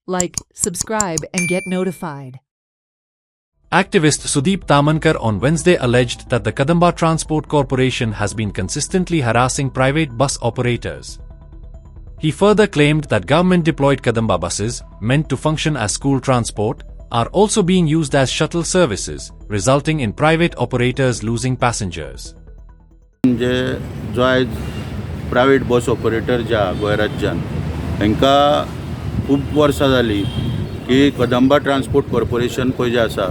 like, subscribe, and get notified. Activist Sudeep Tamankar on Wednesday alleged that the Kadamba Transport Corporation has been consistently harassing private bus operators. He further claimed that government-deployed Kadamba buses, meant to function as school transport, are also being used as shuttle services, resulting in private operators losing passengers. जो आज private bus operator जे आहा गोंय राज्यान तांकां खूब वर्सां जालीं की कदंबा ट्रान्सपोर्ट कॉर्पोरेशन पळय जें आसा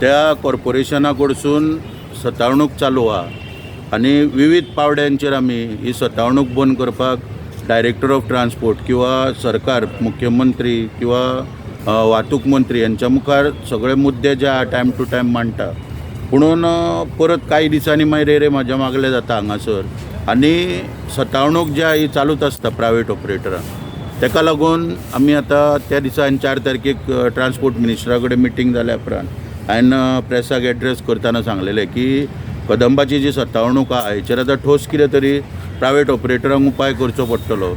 त्या कॉर्पोरेशना कडसून सतावणूक चालू आहा आनी विविध पावड्यांचेर आमी ही सतावणूक बंद करपाक डायरेक्टर ऑफ ट्रान्सपोर्ट किंवा सरकार मुख्यमंत्री किंवा वाहतूक मंत्री यांच्या मुखार सगळे मुद्दे जे आहा टायम टू टायम मांडटा पुणून परत काही दिसांनी मागीर म्हाज्या मागले जाता हांगासर आनी सतावणूक जी ही चालूच आसता प्रायवेट ऑपरेटरांक ताका लागून आमी आतां त्या दिसा 4 तारखेक ट्रान्सपोर्ट मिनिस्टरा कडेन मिटींग जाल्या उपरांत हांवें प्रेसाक एड्रेस करतना सांगलेलें की कदंबाची जी सतावणूक आहा हेचेर आतां ठोस कितें तरी प्रायवेट ऑपरेटरांक उपाय करचो पडटलो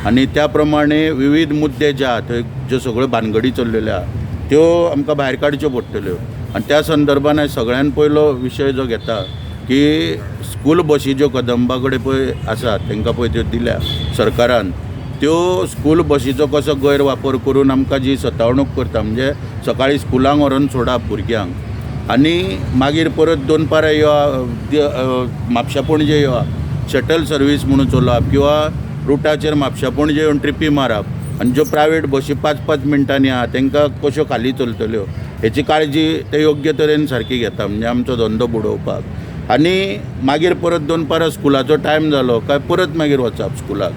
आनी त्या प्रमाणे विविध मुद्दे जे आहा थंय ज्यो सगळ्यो भानगडी चल्लेल्यो आहा त्यो आमकां भायर काडच्यो पडटल्यो आनी त्या संदर्भान हांवें सगळ्यान पयलो विशय जो घेता की स्कूल बसी ज्यो कदंबा कडेन पळय आसात तांकां पळय त्यो दिल्या सरकारान त्यो स्कूल बसीचो कसो गैरवापर करून आमकां जी सतावणूक करता म्हणजे सकाळीं स्कुलांक व्हरून सोडप भुरग्यांक आनी मागीर परत दनपारां येवप म्हापश्यां पणजे येवप शटल सर्वीस म्हणून चलोवप किंवा रुटाचेर म्हापश्यां पणजे येवन ट्रिपी मारप आनी ज्यो प्रायवेट बसी 5-5 मिनटांनी आहा तांकां कश्यो खाली चलतल्यो हेची काळजी ते योग्य तरेन सारकी घेता म्हणजे आमचो धंदो बुडोवपाक आनी मागीर परत दनपारां स्कुलाचो टायम जालो काय परत मागीर वचप स्कुलाक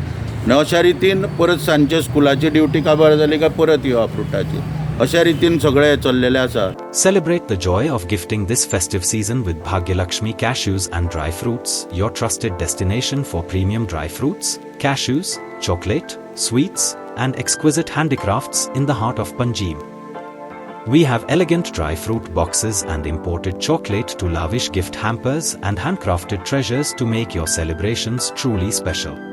आनी अशा रितीन परत सांजचे स्कुलाची ड्युटी काबार जाली काय परत येवप रुटाची अशा रितीन सगळें चल्लेलें आसा. Celebrate the joy of gifting this festive season with Bhagyalakshmi Cashews and Dry Fruits, your trusted destination for premium dry fruits, cashews, chocolate, sweets, and exquisite handicrafts in the heart of Panjim. We have elegant dry fruit boxes and imported chocolate to lavish gift hampers and handcrafted treasures to make your celebrations truly special.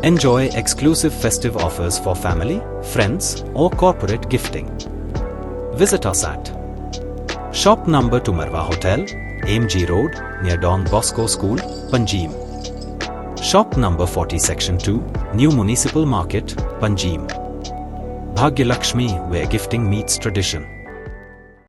Enjoy exclusive festive offers for family, friends, or corporate gifting. Visit us at Shop number 2 Marwa Hotel, AMG Road, near Don Bosco School, Panjim. Shop number 40 Section 2, New Municipal Market, Panjim. Bhagyalakshmi, where gifting meets tradition.